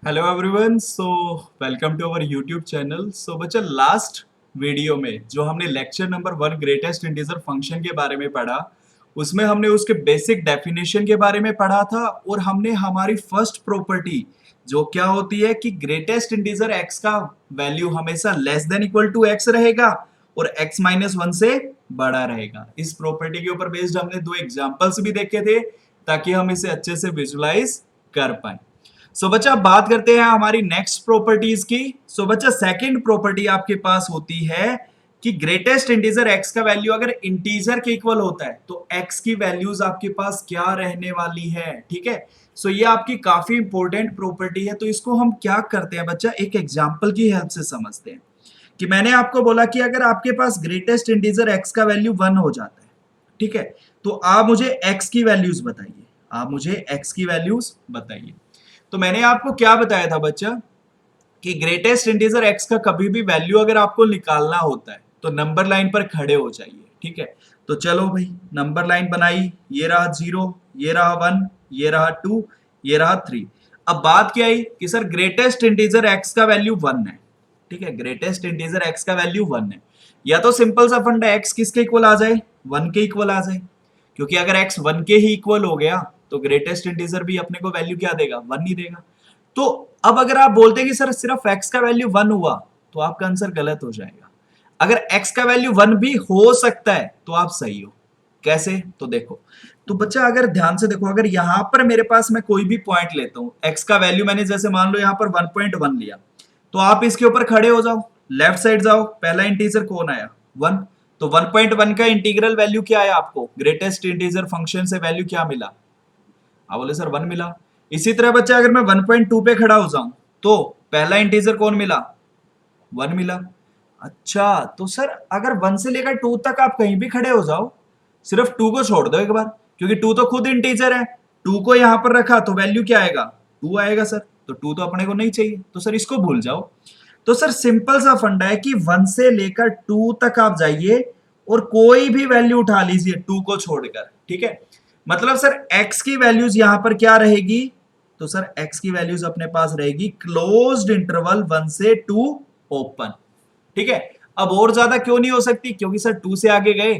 Hello everyone. Welcome to our YouTube channel. बच्चा, last video में जो हमने lecture number 1 greatest integer function के बारे में पढ़ा, उसमें हमने उसके बेसिक डेफिनेशन के बारे में पढ़ा था और हमने हमारी फर्स्ट प्रॉपर्टी जो क्या होती है कि ग्रेटेस्ट इंटीजर एक्स का वैल्यू हमेशा less than equal to x रहेगा और एक्स माइनस वन से बड़ा रहेगा। इस प्रॉपर्टी के ऊपर बेस्ड हमने दो एग्जाम्पल्स भी देखे थे ताकि हम इसे अच्छे से विजुलाइज कर पाए। बच्चा, अब बात करते हैं हमारी नेक्स्ट प्रॉपर्टीज की। बच्चा, सेकंड प्रॉपर्टी आपके पास होती है कि ग्रेटेस्ट इंटीजर एक्स का वैल्यू अगर इंटीजर के इक्वल होता है तो एक्स की वैल्यूज आपके पास क्या रहने वाली है। ठीक है, ये आपकी काफी इंपॉर्टेंट प्रॉपर्टी है। तो इसको हम क्या करते हैं बच्चा, एक एग्जांपल की हेल्प से समझते हैं कि मैंने आपको बोला कि अगर आपके पास ग्रेटेस्ट इंटीजर एक्स का वैल्यू 1 हो जाता है, ठीक है, तो आप मुझे एक्स की वैल्यूज बताइए। आप मुझे एक्स की वैल्यूज बताइए। तो मैंने आपको क्या बताया था बच्चा कि ग्रेटेस्ट इंटीजर एक्स का कभी भी वैल्यू अगर आपको निकालना होता है तो नंबर लाइन पर खड़े हो जाइए। ठीक है, तो चलो भाई, नंबर लाइन बनाई। ये रहा 0, ये रहा 1, ये रहा 2, ये रहा 3। अब बात क्या आई कि सर ग्रेटेस्ट इंटीजर एक्स का वैल्यू 1 है। ठीक है, ग्रेटेस्ट इंटीजर एक्स का वैल्यू 1 है। या तो सिंपल सा फंडा, एक्स किसके इक्वल आ जाए, 1 के इक्वल आ जाए, क्योंकि अगर एक्स 1 के ही इक्वल हो गया तो ग्रेटेस्ट इंटीजर भी अपने को वैल्यू क्या देगा, 1 ही देगा। तो अब अगर आप बोलते हैं कि सर सिर्फ x का वैल्यू 1 हुआ तो आपका आंसर गलत हो जाएगा। अगर x का वैल्यू 1 भी हो सकता है तो आप सही हो। कैसे, तो देखो। तो बच्चा अगर ध्यान से देखो, अगर यहां पर मेरे पास मैं कोई भी पॉइंट लेता हूं, x का वैल्यू मैंने जैसे मान लो यहां पर 1.1 लिया, तो आप इसके ऊपर खड़े हो जाओ, लेफ्ट साइड जाओ, पहला इंटीजर कौन आया, 1। तो 1.1 का इंटीग्रल वैल्यू क्या आया आपको, ग्रेटेस्ट इंटीजर फंक्शन से वैल्यू क्या मिला, आप बोले सर 1 मिला। इसी तरह बच्चा अगर मैं 1.2 पे खड़ा हो जाऊं तो पहला इंटीजर कौन मिला, 1 मिला। अच्छा, तो सर अगर 1 से लेकर 2 तक आप कहीं भी खड़े हो जाओ, सिर्फ 2 को छोड़ दो एक बार, क्योंकि 2 तो खुद इंटीजर है। 2 को यहां पर रखा तो वैल्यू क्या आएगा, 2 आएगा सर। तो 2 तो अपने को नहीं चाहिए, तो सर इसको भूल जाओ। तो सर सिंपल सा फंडा है कि 1 से लेकर 2 तक आप जाइए और कोई भी वैल्यू उठा लीजिए 2 को छोड़कर। ठीक है, मतलब सर x की वैल्यूज यहां पर क्या रहेगी, तो सर x की वैल्यूज अपने पास रहेगी क्लोज्ड इंटरवल 1 से 2 ओपन। ठीक है, अब और ज्यादा क्यों नहीं हो सकती, क्योंकि सर 2 से आगे गए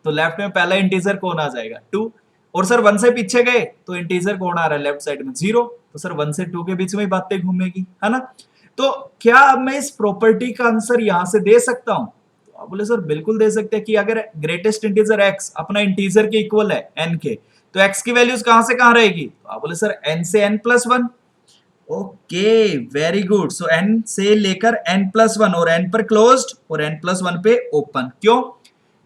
तो लेफ्ट में पहला इंटीजर कौन आ जाएगा, 2। और सर 1 से पीछे गए तो इंटीजर कौन आ रहा है लेफ्ट साइड में, 0। तो सर 1 से 2 के बीच में बातें घूमेगी, है ना। तो क्या अब मैं इस प्रॉपर्टी का आंसर यहां से दे सकता हूं, तो आप बोले सर बिल्कुल दे सकते हैं कि अगर ग्रेटेस्ट इंटीजर x अपना इंटीजर के इक्वल है n के, तो x की वैल्यूज कहां से कहां रहेगी, तो आप बोले सर n से n+1। Okay, very good. So n से लेकर n+1 और n पर क्लोज्ड और n+1 पे ओपन। क्यों,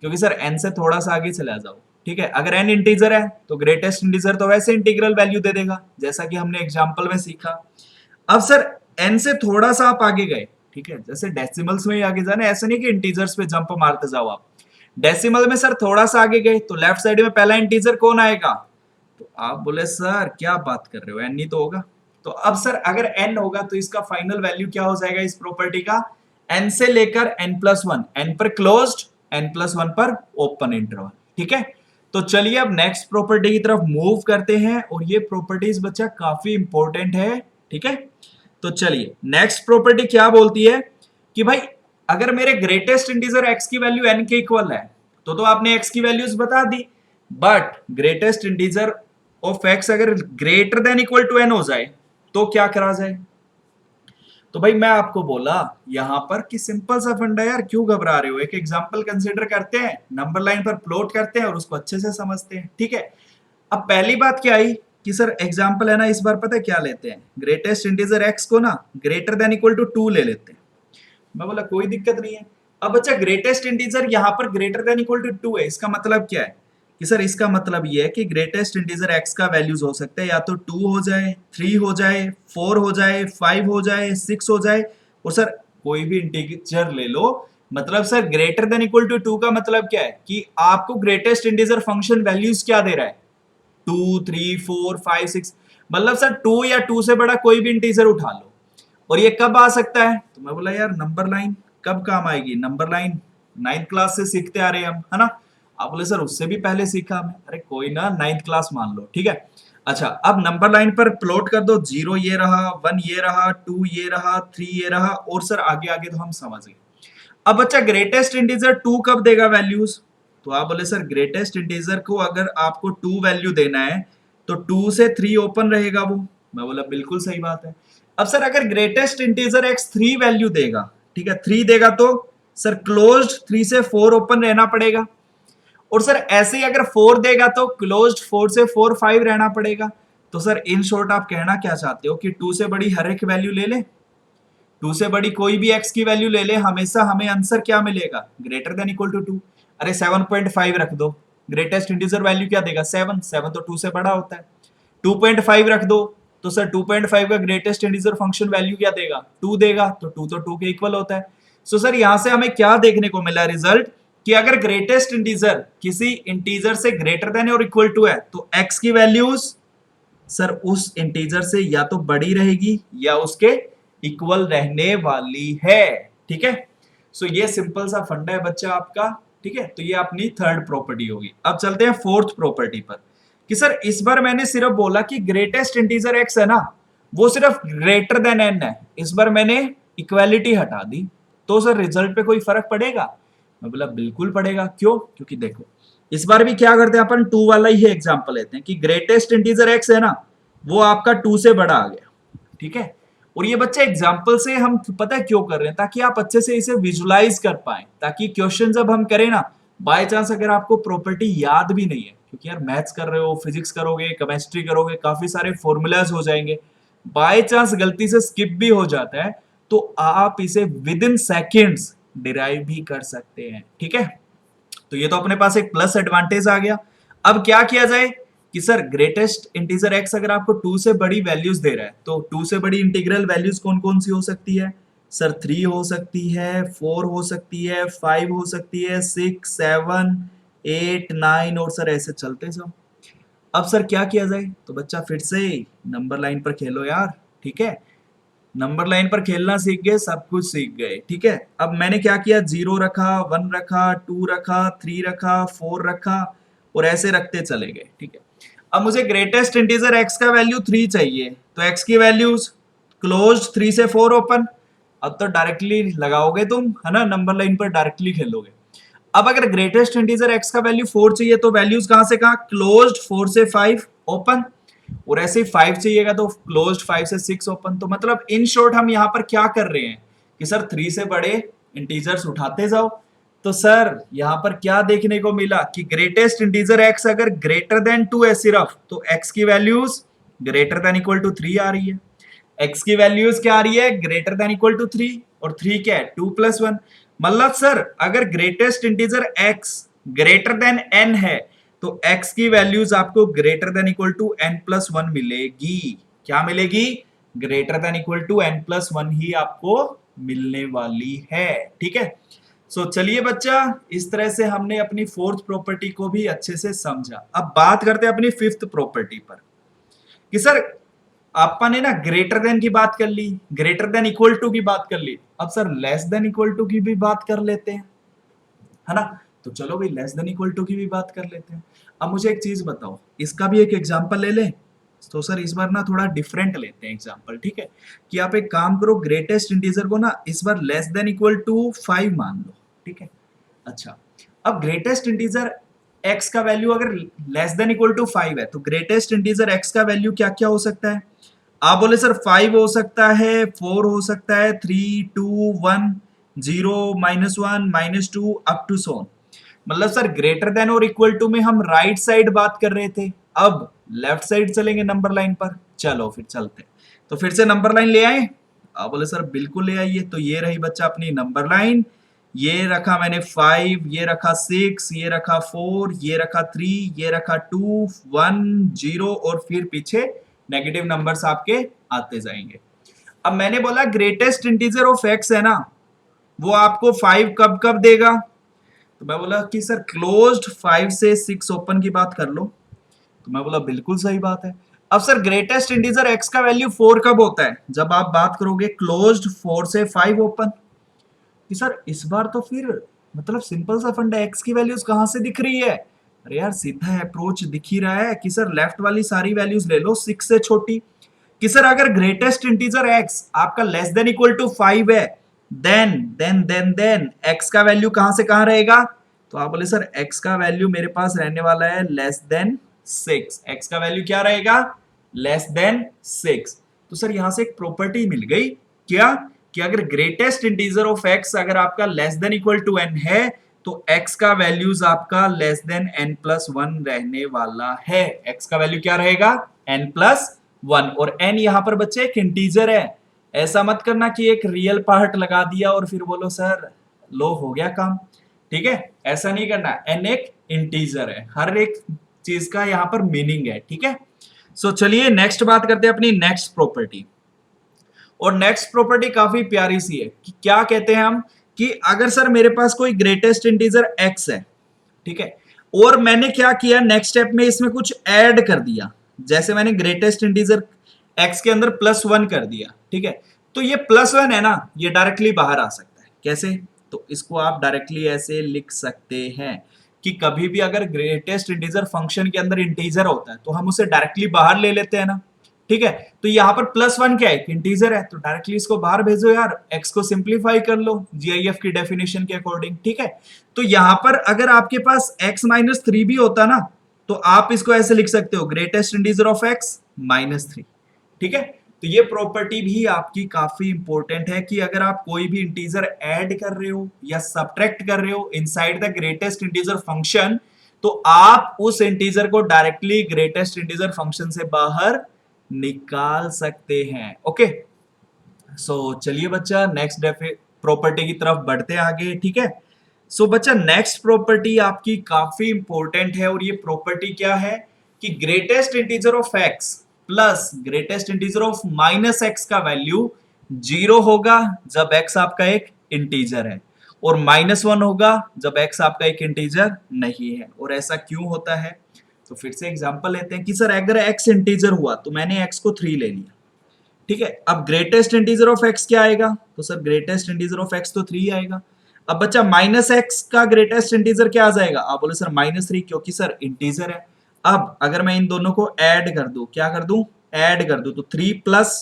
क्योंकि सर n से थोड़ा सा आगे चला जाओ। ठीक है, अगर n इंटीजर है तो ग्रेटेस्ट इंटीजर तो वैसे इंटीग्रल वैल्यू दे देगा, जैसा कि हमने एग्जांपल में सीखा। अब सर n से थोड़ा सा आप आगे गए, ठीक है, जैसे डेसिमल्स में ही आगे जाना, ऐसा नहीं कि इंटीजर्स पे जंप मारते जाओ आप। डेसिमल में सर थोड़ा सा आगे गए तो लेफ्ट साइड में पहला इंटीजर कौन आएगा, तो आप बोले सर क्या बात कर रहे हो, n ही तो होगा। तो अब सर अगर n होगा तो इसका फाइनल वैल्यू क्या हो जाएगा इस प्रॉपर्टी का, n से लेकर n+1, n पर क्लोज्ड, n+1 पर ओपन इंटरवल। ठीक है, तो चलिए अब नेक्स्ट प्रॉपर्टी की तरफ मूव करते हैं, और ये प्रॉपर्टीज बच्चा काफी इंपॉर्टेंट है। ठीक है, तो चलिए नेक्स्ट प्रॉपर्टी क्या बोलती है कि भाई अगर मेरे ग्रेटेस्ट इंटीजर x की वैल्यू n के इक्वल है तो आपने x की वैल्यूज बता दी, but greatest integer of x अगर greater than equal to n हो जाए तो क्या करा जाए। तो भाई मैं आपको बोला यहां पर कि सिंपल सा फंडा यार, क्यों घबरा रहे हो, एक एग्जांपल कंसीडर करते हैं, नंबर लाइन पर प्लॉट करते हैं और उसको अच्छे से समझते हैं। ठीक है, अब पहली बात क्या आई कि सर एग्जांपल है ना, इस बार पता है क्या लेते हैं, ग्रेटेस्ट इंटीजर एक्स को ना ग्रेटर देन इक्वल टू 2 ले लेते हैं। मैं बोला कोई दिक्कत नहीं है। अब बच्चा ग्रेटेस्ट इंटीजर यहां पर ग्रेटर देन इक्वल टू 2 है, इसका मतलब क्या है कि सर इसका मतलब ये है कि ग्रेटेस्ट इंटीजर एक्स का वैल्यूज हो सकते हैं या तो 2 हो जाए, 3 हो जाए, 4 हो जाए, 5 हो जाए, 6 हो जाए, और सर कोई भी इंटीजर ले लो। मतलब sir greater than equal to 2 का मतलब क्या है कि आपको ग्रेटेस्ट इंटीजर फंक्शन वैल्यूज क्या दे रहा है, 2, 3, 4, 5, 6। मतलब सर 2 या 2 से बड़ा कोई भी इंटीजर उठा लो, और ये कब आ सकता है, तो मैं बोला यार नंबर लाइन कब काम आएगी, नंबर लाइन 9th क्लास से सीखते आ रहे हैं हम, है ना। आप बोले सर उससे भी पहले सीखा हमने, अरे कोई ना, 9th क्लास मान लो। ठीक है, अच्छा, अब नंबर लाइन पर प्लॉट कर दो, 0 ये रहा, 1 ये रहा, 2 ये रहा, 3 ये रहा, और सर आगे आगे तो हम समझ गए। अब बच्चा ग्रेटेस्ट इंटीजर 2 कब देगा वैल्यूज? तो आप बोले सर ग्रेटेस्ट इंटीजर को अगर आपको 2 वैल्यू देना है तो 2 से 3 ओपन रहेगा वो। मैं बोला बिल्कुल सही बात है। अब सर अगर ग्रेटेस्ट इंटीजर x 3 वैल्यू देगा, ठीक है, 3 देगा तो सर क्लोज्ड 3 से 4 ओपन रहना पड़ेगा, और सर ऐसे ही अगर 4 देगा तो क्लोज्ड 4 से 4 5 रहना पड़ेगा। तो सर इन शॉर्ट आप कहना क्या चाहते हो कि 2 से बड़ी हर एक वैल्यू ले ले, 2 से बड़ी कोई भी x की वैल्यू ले ले, हमेशा हमें आंसर क्या मिलेगा? Greater than equal to 2। अरे 7.5 रख दो, ग्रेटेस्ट इंटीजर वैल्यू क्या देगा? 7। 7 तो 2 से बड़ा होता है। 2.5 रख दो तो सर 2.5 का ग्रेटेस्ट इंटीजर फंक्शन वैल्यू क्या देगा? 2 देगा, तो 2 तो 2 के इक्वल होता है। सो सर यहां से हमें क्या देखने को मिला रिजल्ट कि अगर ग्रेटेस्ट इंटीजर किसी इंटीजर से ग्रेटर देन और इक्वल टू है तो x की वैल्यूज सर उस इंटीजर से या तो बड़ी रहेगी या उसके इक्वल रहने वाली है। ठीक है, सो ये सिंपल सा फंडा है बच्चा आपका। ठीक है, तो ये अपनी थर्ड प्रॉपर्टी होगी। अब चलते हैं फोर्थ प्रॉपर्टी पर कि सर इस बार मैंने सिर्फ बोला कि ग्रेटेस्ट इंटीजर x है ना, वो सिर्फ ग्रेटर देन n है। इस बार मैंने इक्वालिटी हटा दी, तो सर रिजल्ट पे कोई फर्क पड़ेगा? मैं बोला बिल्कुल पड़ेगा। क्यों? क्योंकि देखो इस बार भी क्या करते हैं अपन, 2 वाला ही एग्जांपल लेते हैं कि ग्रेटेस्ट इंटीजर x है ना, वो आपका 2 से बड़ा आ गया। ठीक है, और ये बच्चे एग्जांपल से हम पता है क्यों कर रहे हैं, ताकि आप अच्छे से इसे विजुलाइज कर पाए, ताकि क्वेश्चन जब हम करें ना, बाय चांस अगर आपको प्रॉपर्टी याद भी नहीं है, क्योंकि यार मैथ्स कर रहे हो, फिजिक्स करोगे, केमिस्ट्री करोगे, काफी सारे फॉर्मूलाज हो जाएंगे, बाय चांस गलती से स्किप भी हो जाता है तो आप इसे विद इन सेकेंड्स डिराइव भी कर सकते हैं। ठीक है, तो ये तो अपने पास एक प्लस एडवांटेज आ गया। अब क्या किया जाए कि सर ग्रेटेस्ट इंटीजर x अगर आपको 2 से बड़ी वैल्यूज दे रहा है तो 2 से बड़ी इंटीग्रल वैल्यूज कौन कौन सी हो सकती है? सर 3 हो सकती है, 4 हो सकती है, 5 हो सकती है, 6 7 8 9, और सर ऐसे चलते जाओ। अब सर क्या किया जाए? तो बच्चा फिर से नंबर लाइन पर खेलो यार। ठीक है, नंबर लाइन पर खेलना सीख गए, सब कुछ सीख गए। ठीक है, अब मैंने क्या किया, 0 रखा, 1 रखा, 2 रखा, 3 रखा, 4 रखा, और ऐसे रखते चले गए। ठीक है, अब मुझे ग्रेटेस्ट इंटीजर x का वैल्यू 3 चाहिए, तो x की वैल्यूज क्लोज्ड 3 से 4 ओपन। अब तो डायरेक्टली लगाओगे तुम, है ना, नंबर लाइन पर डायरेक्टली खेलोगे। अब अगर ग्रेटेस्ट इंटीजर x का वैल्यू 4 चाहिए तो वैल्यूज कहां से कहां? क्लोज्ड 4 से 5 ओपन, और ऐसे ही 5 चाहिएगा तो क्लोज्ड 5 से 6 ओपन। तो मतलब इन शॉर्ट हम यहाँ पर क्या कर रहे हैं कि सर 3 से बड़े इंटीजर्स उठाते जाओ। तो सर यहाँ पर क्या देखने को मिला कि ग्रेटेस्ट इंटीजर x अगर ग्रेटर देन 2 है सिर्फ, तो x की values greater than equal to 3 आ रही है। x की वैल्यूज क्या आ रही है? ग्रेटर देन इक्वल टू 3, और 3 क्या है? 2 + 1। मतलब सर अगर greatest integer x greater than n है तो x की वैल्यूज आपको greater than equal to n+1 मिलेगी। क्या मिलेगी? Greater than equal to n+1 ही आपको मिलने वाली है। ठीक है, सो चलिए बच्चा, इस तरह से हमने अपनी फोर्थ प्रॉपर्टी को भी अच्छे से समझा। अब बात करते हैं अपनी फिफ्थ प्रॉपर्टी पर कि सर आपा ने ना ग्रेटर देन की बात कर ली, ग्रेटर देन इक्वल टू की बात कर ली, अब sir less than equal to की भी बात कर लेते हैं, है ना। तो चलो भाई लेस देन इक्वल टू की भी बात कर लेते हैं। अब मुझे एक चीज बताओ, इसका भी एक एग्जांपल ले लें। तो सर इस बार ना थोड़ा डिफरेंट लेते हैं एग्जांपल। ठीक है, कि आप एक काम करो, ग्रेटेस्ट इंटीजर को ना इस बार लेस देन इक्वल टू 5 मान लो। ठीक है, अच्छा अब ग्रेटेस्ट इंटीजर x का वैल्यू अगर लेस देन इक्वल टू 5 है तो ग्रेटेस्ट इंटीजर x का वैल्यू क्या क्या हो सकता है? आप बोले सर 5 हो सकता है, 4 हो सकता है, 3 2 1 0 -1 -2 अप टू सो। मतलब सर ग्रेटर देन और इक्वल टू में हम राइट साइड बात कर रहे थे, अब लेफ्ट साइड चलेंगे नंबर लाइन पर। चलो फिर चलते, तो फिर से नंबर लाइन ले आए। आप बोले सर बिल्कुल ले आइए। तो ये रही बच्चा अपनी नंबर लाइन, ये रखा मैंने 5, ये रखा 6, ये रखा 4, ये रखा 3, ये रखा 2 1 0, और फिर पीछे नेगेटिव नंबर्स आपके आते जाएंगे। अब मैंने बोला ग्रेटेस्ट इंटीजर ऑफ x है ना, वो आपको 5 कब कब देगा? तो मैं बोला कि सर क्लोज्ड 5 से 6 ओपन की बात कर लो। तो मैं बोला बिल्कुल सही बात है। अब सर ग्रेटेस्ट इंटीजर x का वैल्यू 4 कब होता है? जब आप बात करोगे क्लोज्ड 4 से 5 ओपन। कि सर इस बार तो फिर मतलब सिंपल सा फंडा, x की वैल्यूज कहां से दिख रही है? अरे यार सीधा अप्रोच दिख ही रहा है कि सर लेफ्ट वाली सारी वैल्यूज ले लो 6 से छोटी, कि सर अगर ग्रेटेस्ट इंटीजर x आपका लेस देन इक्वल टू 5 है, देन x का वैल्यू कहां से कहां रहेगा, तो आप बोले सर x का वैल्यू मेरे पास रहने वाला है लेस देन 6, x का वैल्यू क्या रहेगा, लेस देन 6। तो सर यहां से एक प्रॉपर्टी मिल गई, क्या, कि अगर ग्रेटेस्ट इंटीजर ऑफ x अगर आपका less than equal to n है, तो x का वैल्यूज आपका less than n plus one रहने वाला है। x का वैल्यू क्या रहेगा, n प्लस वन, और n यहां पर बच्चे एक इंटीजर है। ऐसा मत करना कि एक रियल पार्ट लगा दिया और फिर बोलो सर लो हो गया काम, ठीक है, ऐसा नहीं करना। n एक इंटीजर है, हर एक चीज का यहां पर मीनिंग है, ठीक है। सो चलिए नेक्स्ट बात करते हैं अपनी नेक्स्ट प्रॉपर्टी। और नेक्स्ट प्रॉपर्टी काफी प्यारी सी है कि क्या कहते हैं हम, कि अगर सर मेरे पास कोई ग्रेटेस्ट इंटीजर x है, ठीक है, और मैंने क्या किया नेक्स्ट स्टेप में इसमें कुछ ऐड कर दिया, जैसे मैंने ग्रेटेस्ट इंटीजर x के अंदर +1 कर दिया, ठीक है, तो ये +1 है ना, ये डायरेक्टली बाहर आ सकता है। कैसे, तो इसको आप डायरेक्टली ऐसे लिख सकते हैं कि कभी भी अगर ग्रेटेस्ट इंटीजर फंक्शन के अंदर इंटीजर होता है तो हम उसे डायरेक्टली बाहर ले लेते हैं ना, ठीक है। तो यहाँ पर +1 क्या है, इंटीजर है, तो डायरेक्टली इसको बाहर भेजो यार, x को सिंप्लीफाई कर लो GIF की डेफिनेशन के अकॉर्डिंग, ठीक है। तो यहाँ पर अगर आपके पास x-3 भी होता ना, तो आप इसको ऐसे लिख सकते हो, ग्रेटेस्ट इंटीजर ऑफ x-3, ठीक है। तो ये प्रॉपर्टी भी आपकी काफी इंपॉर्टेंट है कि अगर आप कोई भी इंटीजर ऐड कर रहे हो या सब्ट्रैक्ट कर रहे हो inside the greatest integer function, तो आप उस इंटीजर को डायरेक्टली ग्रेटेस्ट इंटीजर फंक्शन से बाहर निकाल सकते हैं। ओके, सो चलिए बच्चा नेक्स्ट प्रॉपर्टी की तरफ बढ़ते हैं आगे, ठीक है। सो बच्चा नेक्स्ट प्रॉपर्टी आपकी काफी इंपॉर्टेंट है, और ये प्रॉपर्टी क्या है कि greatest integer of x plus greatest integer of -x का वैल्यू 0 होगा जब x आपका एक इंटीजर है, और -1 होगा जब x आपका एक इंटीजर नहीं है। और ऐसा क्यों होता है, तो फिर से एग्जांपल लेते हैं कि सर अगर x इंटीजर हुआ तो मैंने x को 3 ले लिया, ठीक है। अब ग्रेटेस्ट इंटीजर ऑफ x क्या आएगा, तो sir greatest integer of x तो 3 आएगा। अब बच्चा -x का ग्रेटेस्ट इंटीजर क्या आ जाएगा, आप बोले सर -3, क्योंकि सर इंटीजर है। अब अगर मैं इन दोनों को ऐड कर दूं, क्या कर दूं, ऐड कर दूं, तो 3 प्लस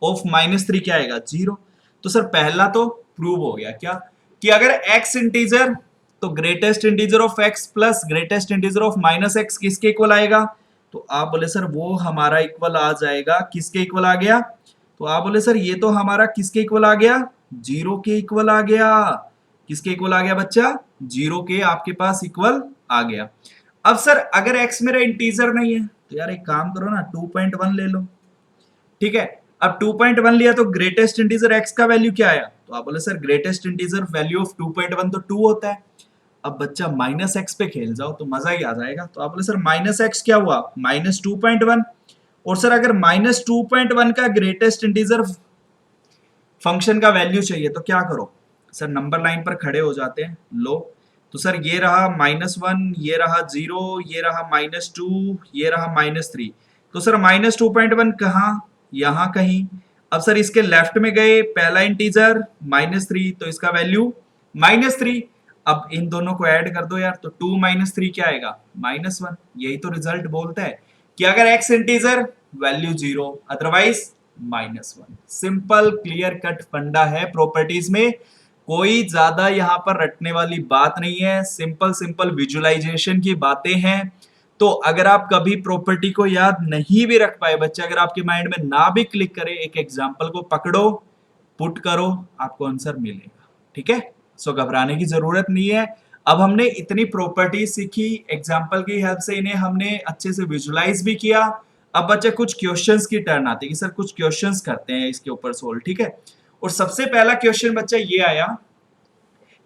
ऑफ -3 क्या आएगा, 0। तो सर पहला तो प्रूव हो गया क्या, कि अगर x इंटीजर, तो greatest integer of x plus greatest integer of -x किसके इक्वल आएगा, तो आप बोले सर वो हमारा इक्वल आ जाएगा, किसके इक्वल आ गया, तो आप बोले सर ये तो हमारा किसके इक्वल आ गया, 0 के इक्वल आ गया। किसके इक्वल आ गया बच्चा, 0 के आपके पास इक्वल आ गया। अब सर अगर x मेरा इंटीजर नहीं है, तो यार एक काम करो ना, 2.1 ले लो, ठीक है। अब 2.1 लिया तो ग्रेटेस्ट इंटीजर x का वैल्यू क्या आया, तो आप बोले sir greatest integer value of 2.1 तो 2 होता है। अब बच्चा -x पे खेल जाओ तो मजा ही आ जाएगा, तो आप बोले सर -x क्या हुआ, -2.1, और सर अगर -2.1 का ग्रेटेस्ट इंटीजर फंक्शन का वैल्यू चाहिए तो क्या करो, सर नंबर लाइन पर खड़े हो जाते हैं, लो, तो सर ये रहा -1, ये रहा 0, ये रहा -2, ये रहा -3, तो सर -2.1 कहाँ, यहाँ कहीं। अब सर इसके लेफ्ट में गए, पहला इंटीजर -3, तो इसका वैल्यू -3। अब इन दोनों को ऐड कर दो यार, तो 2 - 3 क्या आएगा, -1। यही तो रिजल्ट बोलता है कि अगर x integer value 0, otherwise -1। Simple clear cut फंडा है प्रॉपर्टीज में, कोई ज्यादा यहाँ पर रटने वाली बात नहीं है, सिंपल सिंपल विजुअलाइजेशन की बातें हैं। तो अगर आप कभी प्रॉपर्टी को याद नहीं भी रख पाए बच्चे, अगर आपके माइंड में ना भी क्लिक करे, एक एग्जांपल को पकड़ो, पुट करो, आपको आंसर मिलेगा, ठीक है। सो घबराने की जरूरत नहीं है। अब हमने इतनी प्रॉपर्टी सीखी, एग्जांपल की हेल्प से इन्हें हमने अच्छे से विजुलाइज भी किया। अब बच्चे कुछ क्वेश्चंस की टर्न आती है कि सर कुछ क्वेश्चंस करते हैं इसके ऊपर सोल्व, ठीक है। और सबसे पहला क्वेश्चन बच्चा ये आया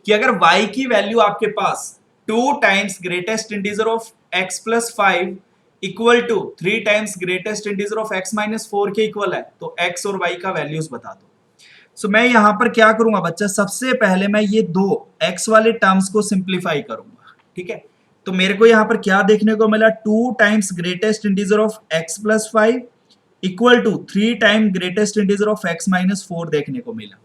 कि अगर y की वैल्यू आपके पास 2 times greatest integer of x plus 5 equal to 3 times greatest integer of x minus 4 के इक्वल है, तो x और y का वैल्यूज बता दो। सो मैं यहां पर क्या करूंगा बच्चा, सबसे पहले मैं ये दो x वाले टर्म्स को सिंप्लीफाई करूंगा, ठीक है। तो मेरे को यहां पर क्या देखने को मिला, 2 times greatest integer of x plus 5 equal to 3 time greatest integer of x minus 4 देखने को मिला।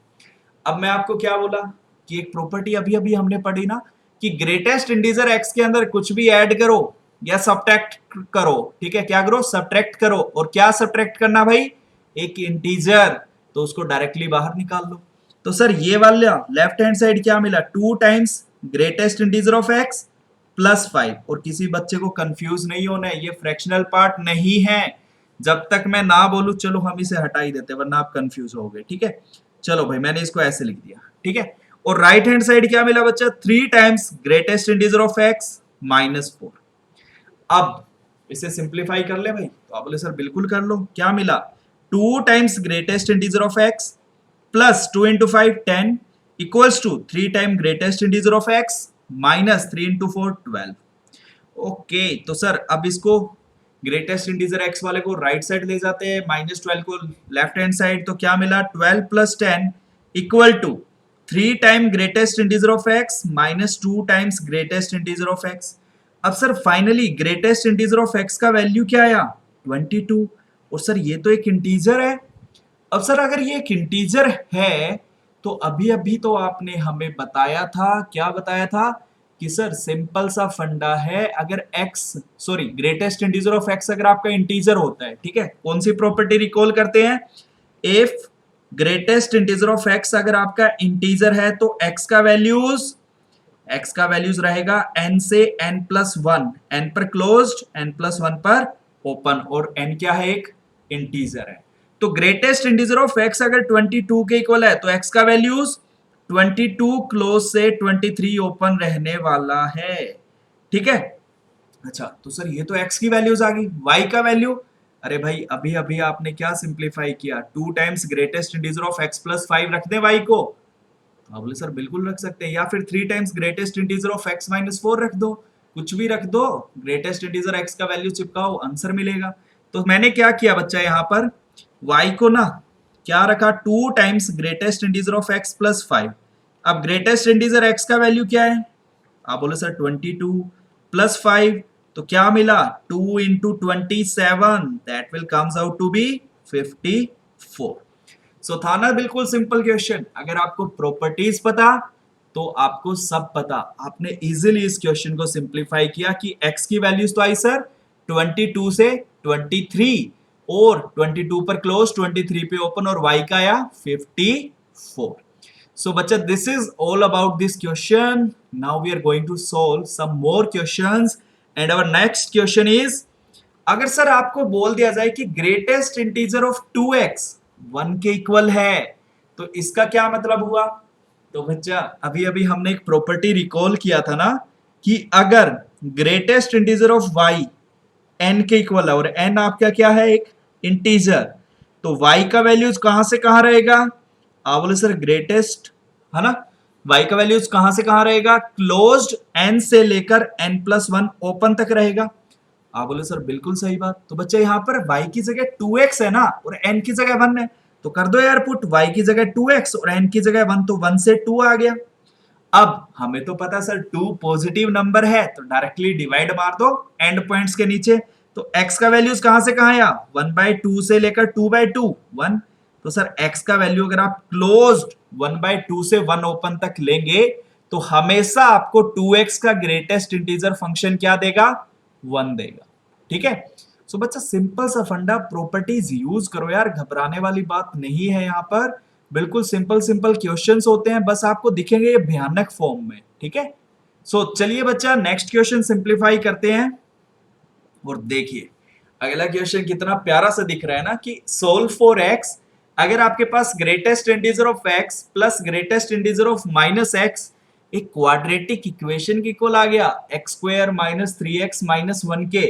अब मैं आपको क्या बोला कि एक प्रॉपर्टी अभी अभी हमने पढ़ी ना, कि ग्रेटेस्ट इंटीजर एक्स के अंदर कुछ भी ऐड करो या सब्ट्रैक्ट करो, ठीक है, क्या करो, सब्ट्रैक्ट करो, और क्या सब्ट्रैक्ट करना भाई, एक इंटीजर, तो उसको डायरेक्टली बाहर निकाल लो। तो सर ये वाला लेफ्ट हैंड साइड क्या मिला, 2 times greatest integer of x plus 5, और किसी बच्चे को कंफ्यूज नहीं होना है, ये फ्रैक्शनल पार्ट नहीं है, जब तक मैं ना बोलूं चलो हम इसे हटा ही देते वरना आप कंफ्यूज हो गए, ठीक है। चलो भाई मैंने इसको ऐसे लिख दिया, ठीक है। और राइट हैंड साइड क्या मिला बच्चा, 3 times greatest integer of x minus 4। अब इसे सिंप्लीफाई कर ले भाई, तो आप बोले सर बिल्कुल कर लो, क्या मिला, 2 times greatest integer of x plus 2 into 5 10 equals to 3 time greatest integer of x minus 3 into 4 12। Okay तो सर अब इसको ग्रेटेस्ट इंटीजर एक्स वाले को राइट साइड ले जाते हैं, माइनस 12 को लेफ्ट हैंड साइड, तो क्या मिला 12 plus 10 equal to 3 time greatest integer of x minus 2 times greatest integer of x. अब sir finally greatest integer of x का वैल्यू क्या आया 22, और सर ये तो एक इंटीजर है। अब सर अगर ये एक इंटीजर है तो अभी अभी तो आपने हमें बताया था, क्या बताया था कि सर सिंपल सा फंडा है, अगर ग्रेटेस्ट इंटीजर ऑफ एक्स अगर आपका इंटीजर होता है, ठीक है, कौन सी प्रॉपर्टी रिकॉल करते हैं, if greatest integer of x अगर आपका इंटीजर है तो एक्स का वैल्यूज रहेगा n से n+1, n पर क्लोज्ड, n+1 पर ओपन, और n क्या है, एक इंटीजर है। तो ग्रेटेस्ट इंटीजर ऑफ x अगर 22 के इक्वल है तो x का वैल्यूज 22 क्लोज से 23 ओपन रहने वाला है, ठीक है। अच्छा तो सर ये तो x की वैल्यूज आ गई, y का वैल्यू, अरे भाई अभी अभी आपने क्या सिंप्लीफाई किया, 2 times greatest integer of x plus 5 रख दे y को, तो आप बोले सर बिल्कुल रख सकते हैं, या फिर 3 times greatest integer of x minus 4 रख दो, कुछ भी रख दो, ग्रेटेस्ट इंटीजर x का वैल्यू चिपकाओ, आंसर मिलेगा। तो मैंने क्या किया बच्चा, यहाँ पर y को ना क्या रखा, 2 times greatest integer of x plus 5। अब ग्रेटेस्ट इंटीजर x का वैल्यू क्या है, आप बोले सर 22 प्लस 5, तो क्या मिला 2 into 27, that will comes out to be 54। So था ना बिल्कुल सिंपल क्वेश्चन, अगर आपको प्रॉपर्टीज पता तो आपको सब पता, आपने इजीली इस क्वेश्चन को सिंप्लीफाई किया कि x की वैल्यूज तो आई सर 22 से 23, और 22 पर क्लोज, 23 पे ओपन, और y का आया 54। So बच्चा this is all about this question. Now we are going to solve some more questions and our next question is, अगर सर आपको बोल दिया जाए कि ग्रेटेस्ट इंटीजर ऑफ 2x 1 के इक्वल है तो इसका क्या मतलब हुआ। तो बच्चा अभी अभी हमने एक प्रॉपर्टी रिकॉल किया था ना कि अगर greatest integer of y n के इक्वल है, और n आपका क्या है, एक इंटीजर, तो y का वैल्यूज कहां से कहां रहेगा, आप बोले सर ग्रेटेस्ट है ना, y का वैल्यूज कहां से कहां रहेगा, क्लोज्ड n से लेकर n+1 ओपन तक रहेगा। आप बोले सर बिल्कुल सही बात, तो बच्चा यहाँ पर y की जगह 2x है ना और n की जगह 1 है, तो कर दो यार पुट, y की जगह 2x और n की जगह 1, तो 1 से 2 आ गया। अब हमें तो पता सर 2 पॉजिटिव नंबर है तो डायरेक्टली डिवाइड मार दो एंड पॉइंट्स के नीचे, तो x का वैल्यूज कहां से कहां आया, 1/2 से लेकर 2/2 1, तो सर x का वैल्यू अगर आप क्लोज्ड 1/2 से 1 ओपन तक लेंगे तो हमेशा आपको 2x का ग्रेटेस्ट इंटीजर फंक्शन क्या देगा, 1 देगा, ठीक है। सो बच्चा सिंपल सा फंडा, प्रॉपर्टीज यूज करो यार, घबराने वाली बात नहीं है, यहाँ पर बिल्कुल सिंपल सिंपल क्वेश्चंस होते हैं, बस आपको दिखेंगे ये भयानक फॉर्म में, ठीक है। सो चलिए बच्चा नेक्स्ट क्वेश्चन सिंप्लीफाई करते हैं, और देखिए अगला क्वेश्चन कितना प्यारा सा दिख रहा है ना कि सोल्व फॉर x, अगर आपके पास greatest integer of x plus greatest integer of minus x एक क्वाड्रेटिक इक्वेशन की इक्वल आ गया x² माइनस 3x माइनस 1 के।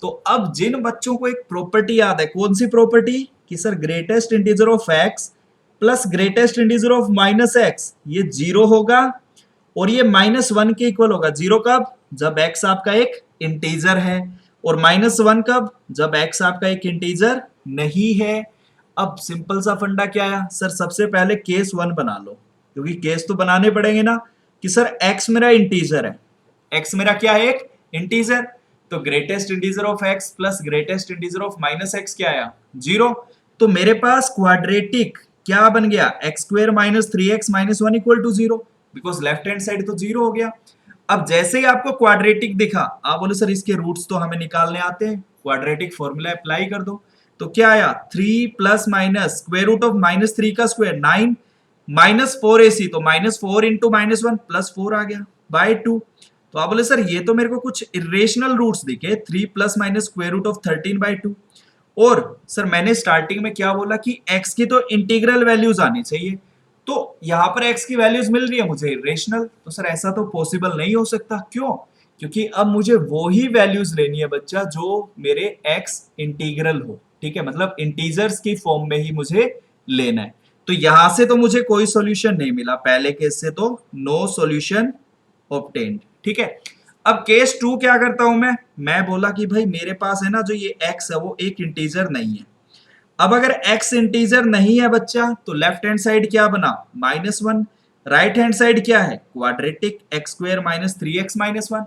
तो अब जिन बच्चों को एक प्रॉपर्टी याद है, कौन सी प्रॉपर्टी, कि sir greatest integer of x plus greatest integer of minus x ये 0 होगा और ये -1 के इक्वल होगा। 0 कब, जब x आपका एक इंटीजर है, और -1 कब, जब x आपका एक इंटीजर नहीं है। अब सिंपल सा फंडा क्या है सर, सबसे पहले केस 1 बना लो, क्योंकि केस तो बनाने पड़ेंगे ना, कि सर x मेरा इंटीजर है, x मेरा क्या है, एक इंटीजर, तो greatest integer of x plus greatest integer of minus x क्या आया, 0। तो मेरे पास क्वाड्रेटिक क्या बन गया, x² minus 3x minus 1 equal to 0, because left hand side तो 0 हो गया। अब जैसे ही आपको क्वाड्रेटिक दिखा, आप बोले सर इसके रूट्स तो हमें निकालने आते हैं, क्वाड्रेटिक फॉर्मूला अप्लाई कर दो। तो क्या आया, 3 plus minus square root of -3 का स्क्वायर 9 -4ac, तो -4 इंटू -1 +4 आ गया बाय 2। तो आप बोले सर ये तो मेरे को कुछ इरेशनल रूट्स दिखे, 3 plus minus square root of 13/2। और सर मैंने स्टार्टिंग में क्या बोला कि x की तो इंटीग्रल वैल्यूज आनी चाहिए, तो यहां पर x की वैल्यूज मिल रही है मुझे इरेशनल। तो सर ऐसा तो पॉसिबल नहीं हो सकता, क्यों? क्योंकि अब मुझे वो ही वैल्यूज लेनी है बच्चा जो मेरे x इंटीग्रल हो, ठीक है, मतलब इंटीजर्स की फॉर्म में ही मुझे लेना है। तो यहां से तो मुझे कोई सॉल्यूशन नहीं मिला, पहले केस से तो नो सॉल्यूशन ऑब्टेन्ड, ठीक है। अब केस 2 क्या करता हूं मैं बोला कि भाई मेरे पास है ना जो ये x है वो एक इंटीजर नहीं है। अब अगर x इंटीजर नहीं है बच्चा तो लेफ्ट हैंड साइड क्या बना, -1। राइट हैंड साइड क्या है, क्वाड्रेटिक x² - 3x - 1।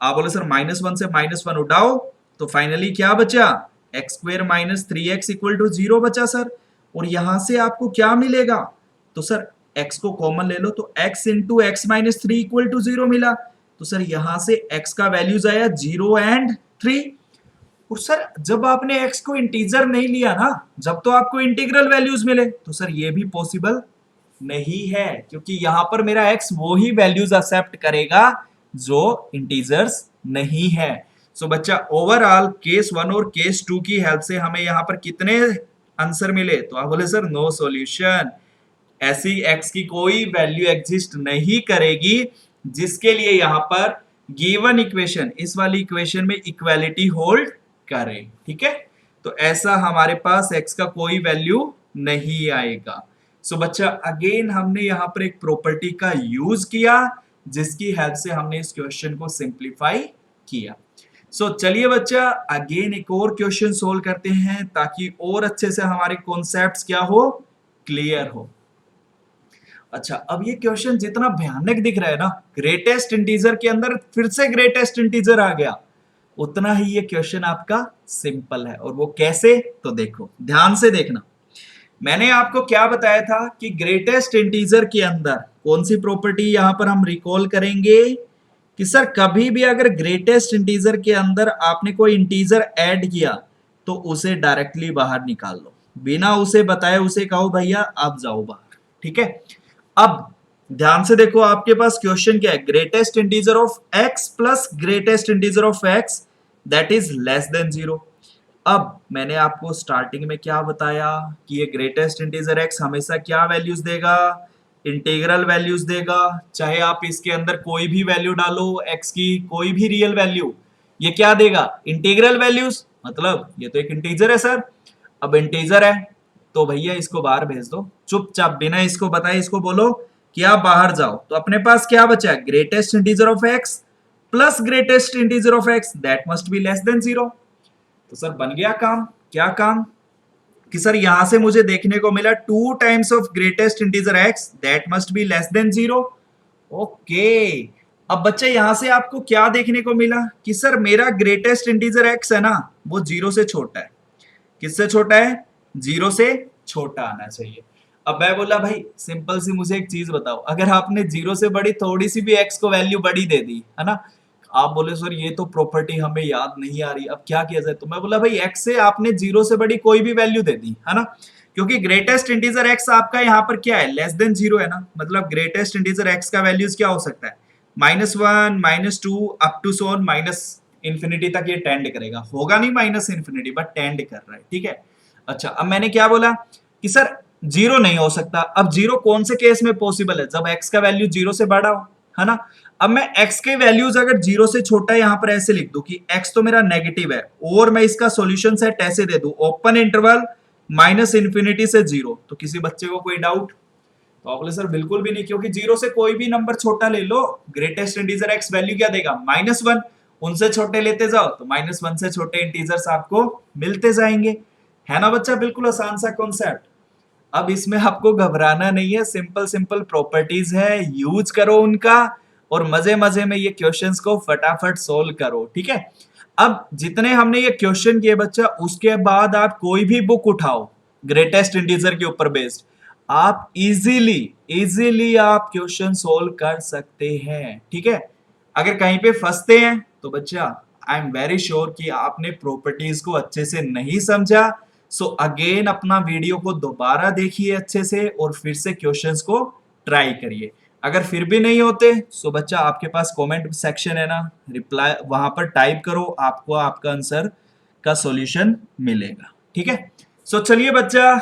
आप बोले सर -1 से -1 उठाओ तो फाइनली क्या बचा, x² - 3x = 0 बचा सर। और यहां से आपको क्या मिलेगा, तो सर x को कॉमन ले लो तो x × x - 3 = 0 मिला। तो सर यहां से x का वैल्यूज आया 0 और 3। और सर जब आपने x को इंटीजर नहीं लिया ना, जब तो आपको इंटीग्रल वैल्यूज मिले, तो सर ये भी पॉसिबल नहीं है, क्योंकि यहां पर मेरा x वो ही वैल्यूज एक्सेप्ट करेगा जो इंटीजर्स नहीं है। सो बच्चा ओवरऑल केस 1 और केस 2 की हेल्प से हमें यहाँ पर कितने आंसर मिले, तो आप बोले सर नो सॉल्यूशन। ऐसी x की कोई वैल्यू एग्जिस्ट नहीं करेगी जिसके लिए यहाँ पर गिवन इक्वेशन, इस वाली इक्वेशन में इक्वालिटी होल्ड करे, ठीक है। तो ऐसा हमारे पास x का कोई वैल्यू नहीं आएगा। सो बच्चा अगेन हमने यहाँ पर एक प्रॉपर्टी का यूज किया जिसकी हेल्प से हमने इस क्वेश्चन को सिंप्लीफाई किया। सो चलिए बच्चा अगेन एक और क्वेश्चन सोल्व करते हैं ताकि और अच्छे से हमारे कॉन्सेप्ट्स क्या हो, क्लियर हो। अच्छा, अब ये क्वेश्चन जितना भयानक दिख रहा है ना, ग्रेटेस्ट इंटीजर के अंदर फिर से ग्रेटेस्ट इंटीजर आ गया, उतना ही ये क्वेश्चन आपका सिंपल है। और वो कैसे, तो देखो ध्यान से देखना। मैंने आपको क्या बताया था कि ग्रेटेस्ट इंटीजर के अंदर कौन सी प्रॉपर्टी यहां पर हम रिकॉल करेंगे कि सर कभी भी अगर ग्रेटेस्ट इंटीजर के अंदर आपने कोई इंटीजर ऐड किया तो उसे डायरेक्टली बाहर निकाल लो, बिना उसे बताए उसे कहो भैया आप जाओ बाहर, ठीक है। अब ध्यान से देखो आपके पास क्वेश्चन क्या है, greatest integer of x plus greatest integer of x that is less than 0। अब मैंने आपको स्टार्टिंग में क्या बताया कि ये ग्रेटेस्ट इंटीजर x हमेशा क्या वैल्यूज देगा, इंटीग्रल वैल्यूज देगा, चाहे आप इसके अंदर कोई भी वैल्यू डालो x की, कोई भी रियल वैल्यू, ये क्या देगा, इंटीग्रल वैल्यूज, मतलब ये तो एक इंटीजर है सर। अब इंटीजर है तो भैया इसको बाहर भेज दो, चुपचाप बिना इसको बताए इसको बोलो कि आप बाहर जाओ। तो अपने पास क्या बचा है, greatest integer of x plus greatest integer of x that must be less than 0। तो सर बन गया काम, क्या काम कि सर यहां से मुझे देखने को मिला 2 times of greatest integer x that must be less than 0। Okay, अब बच्चे यहां से आपको क्या देखने को मिला कि सर मेरा ग्रेटेस्ट इंटीजर x है ना वो 0 से छोटा है। किससे छोटा है, 0 से छोटा आना चाहिए। अब मैं बोला भाई सिंपल सी मुझे एक चीज बताओ, अगर आपने 0 से बड़ी थोड़ी सी भी x को वैल्यू बड़ी दे दी है ना, आप बोले सर ये तो प्रॉपर्टी हमें याद नहीं आ रही, अब क्या किया जाए। तो मैं बोला भाई x से आपने 0 से बड़ी कोई भी वैल्यू दे दी है ना, क्योंकि ग्रेटेस्ट इंटीजर x आपका यहाँ पर क्या है, लेस देन 0 है ना, मतलब ग्रेटेस्ट इंटीजर x का वैल्यूज क्या हो सकता है, -1 -2 up to so on minus infinity तक ये टेंड करेगा, होगा नहीं माइनस इंफिनिटी बट टेंड कर रहा है, ठीक है। अच्छा, अब मैंने क्या बोला कि सर 0 नहीं हो सकता। अब 0 कौन से केस में पॉसिबल है, जब x का वैल्यू 0 से बड़ा हो, है ना। अब मैं x के वैल्यूज अगर 0 से छोटा है यहां पर ऐसे लिख दूं कि x तो मेरा नेगेटिव है और मैं इसका सॉल्यूशन सेट ऐसे दे दूं ओपन इंटरवल -इंफिनिटी से 0, तो किसी बच्चे को कोई डाउट, तो आप बोले सर बिल्कुल भी नहीं, क्योंकि 0 से कोई भी नंबर छोटा ले लो, ग्रेटेस्ट इंटीजर x वैल्यू क्या देगा, -1, उनसे छोटे लेते जाओ तो -1 से छोटे इंटीजर्स आपको मिलते जाएंगे, है ना बच्चा, बिल्कुल आसान सा कॉन्सेप्ट। अब इसमें आपको घबराना नहीं है, सिंपल सिंपल प्रॉपर्टीज है, यूज करो उनका और मजे मजे में ये क्वेश्चंस को फटाफट सोल्व करो, ठीक है। अब जितने हमने ये क्वेश्चन किए बच्चा, उसके बाद आप कोई भी बुक उठाओ ग्रेटेस्ट इंटीजर के ऊपर बेस्ड, आप इजीली आप क्वेश्चन सोल्व कर सकते हैं, ठीक है। अगर कहीं पे फंसते हैं तो बच्चा आई एम वेरी श्योर कि आपने प्रॉपर्टीज को अच्छे से नहीं समझा। सो अगेन अपना वीडियो को दोबारा देखिए अच्छे से और फिर से क्वेश्चंस को ट्राई करिए। अगर फिर भी नहीं होते सो बच्चा आपके पास कमेंट सेक्शन है ना, रिप्लाई वहां पर टाइप करो, आपको आपका आंसर का सॉल्यूशन मिलेगा। ठीक है, सो चलिए बच्चा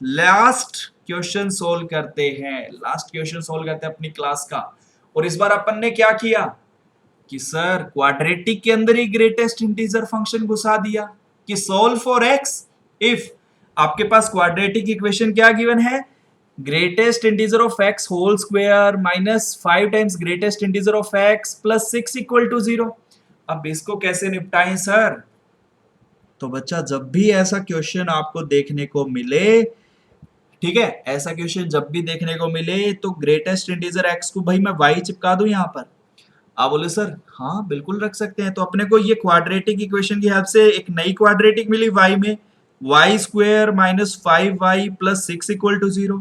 लास्ट क्वेश्चन सोल्व करते हैं, लास्ट क्वेश्चन सोल्व करते हैं अपनी क्लास का। और इस बार अपन ने क्या किया कि सर क्वाड्रेटिक के अंदर ही ग्रेटेस्ट इंटीजर फंक्शन घुसा दिया कि सोल्व फॉर एक्स इफ आपके पास क्वाड्रेटिक इक्वेशन क्या गिवन है, greatest integer of x whole square minus 5 times greatest integer of x plus 6 equal to 0। अब इसको कैसे निपटाएं सर? तो बच्चा जब भी ऐसा क्वेश्चन आपको देखने को मिले, ठीक है, ऐसा क्वेश्चन जब भी देखने को मिले तो ग्रेटेस्ट इंटीजर एक्स को भाई मैं वाई चिपका दूं यहाँ पर। आप बोले सर हाँ बिल्कुल रख सकते हैं। तो अपने को ये क्वाड्रेटिक इक्वेशन की हेल्प से एक नई क्वाड्रेटिक मिली y में, y square minus 5y plus 6 equal to 0।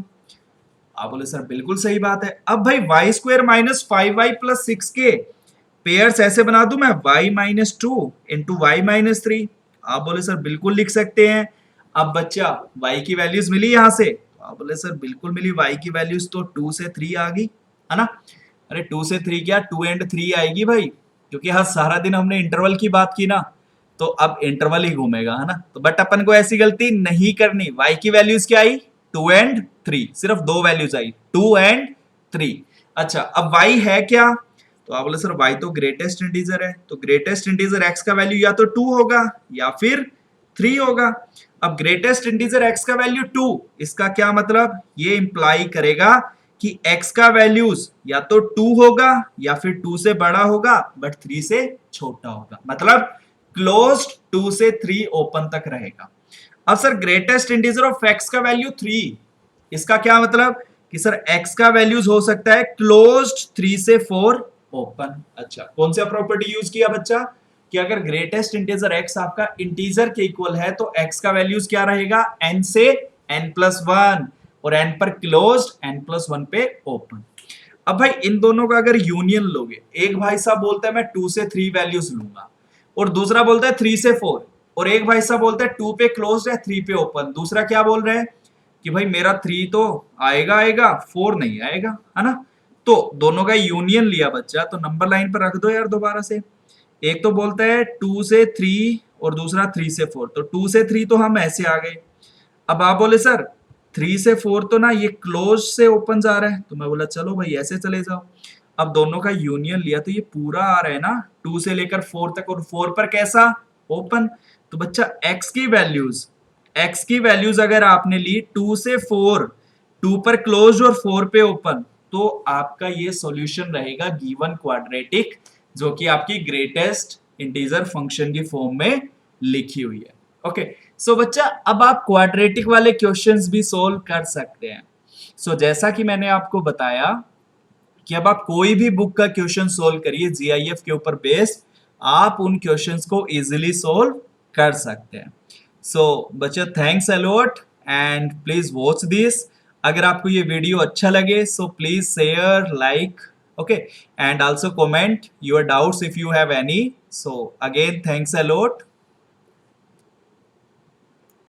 आप बोले सर बिल्कुल सही बात है। अब भाई Y square minus 5y plus 6 के पेयर्स ऐसे बना दूं मैं, y minus 2 into y minus 3। आप बोले सर बिल्कुल लिख सकते हैं। अब बच्चा y की वैल्यूज मिली यहां से, आप बोले सर बिल्कुल मिली, y की वैल्यूज तो 2 से 3 आ गई है ना। अरे 2 से 3 क्या 2 एंड 3 आएगी भाई, क्योंकि हाँ सारा दिन हमने इंटरवल की बात की ना, तो अब इंटरवल ही घूमेगा है ना। तो बट अपन को ऐसी गलती नहीं करनी। y की वैल्यूज क्या आई 2 एंड 3, सिर्फ दो वैल्यूज आई 2 एंड 3। अच्छा अब y है क्या, तो आप बोले सर y तो ग्रेटेस्ट इंटीजर है, तो ग्रेटेस्ट इंटीजर x का वैल्यू या तो 2 होगा या फिर 3 होगा। अब ग्रेटेस्ट इंटीजर x का वैल्यू 2, इसका क्या मतलब, ये इंप्लाई करेगा कि x का वैल्यूज या तो 2 होगा या फिर 2 से बड़ा होगा बट 3 से छोटा होगा, मतलब क्लोज्ड 2 से 3 ओपन तक रहेगा। अब sir greatest integer of x का वैल्यू 3, इसका क्या मतलब कि सर x का वैल्यूज हो सकता है क्लोज्ड 3 से 4 ओपन। अच्छा कौन सा प्रॉपर्टी यूज किया बच्चा कि अगर ग्रेटेस्ट इंटीजर x आपका इंटीजर के इक्वल है तो x का वैल्यूज क्या रहेगा n से n+1 और n पर क्लोज्ड n+1 पे ओपन। अब भाई इन दोनों का अगर यूनियन लोगे, एक भाई साहब बोलता है मैं 2 से 3 वैल्यूज लूंगा और दूसरा बोलता है 3 से 4, और एक भाई साहब बोलता है 2 पे क्लोज्ड है 3 पे ओपन, दूसरा क्या बोल रहा है कि भाई मेरा 3 तो आएगा 4 नहीं आएगा है ना। तो दोनों का यूनियन लिया बच्चा, तो नंबर लाइन पर रख दो यार दोबारा से। एक तो बोलता है 2 से 3 और दूसरा 3 से 4, तो 2 से 3 तो हम ऐसे आ गए। अब आप बोले सर 3 से 4 तो ना ये क्लोज से ओपन जा रहा है, तो मैं बोला चलो भाई ऐसे चले जाओ। अब दोनों का यूनियन लिया तो ये पूरा आ रहा है ना 2 से लेकर 4 तक, और 4 पर कैसा ओपन। तो बच्चा x की वैल्यूज अगर आपने ली 2 से 4, 2 पर क्लोज और 4 पे ओपन, तो आपका ये सॉल्यूशन रहेगा गिवन क्वाड्रेटिक, जो कि आपकी ग्रेटेस्ट इंटीजर फंक्शन की फॉर्म में लिखी हुई है। ओके सो बच्चा अब आप क्वाड्रेटिक वाले क्वेश्चंस भी सोल्व कर सकते हैं। सो जैसा कि मैंने आपको बताया कि अब आप कोई भी बुक का क्वेश्चन सोल्व करिए जीआईएफ के ऊपर बेस्ड, आप उन क्वेश्चंस को इजीली सोल्व कर सकते हैं। सो बच्चा thanks a lot and please watch this. अगर आपको ये वीडियो अच्छा लगे so please share, like, okay, and also comment your doubts if you have any. So again thanks a lot.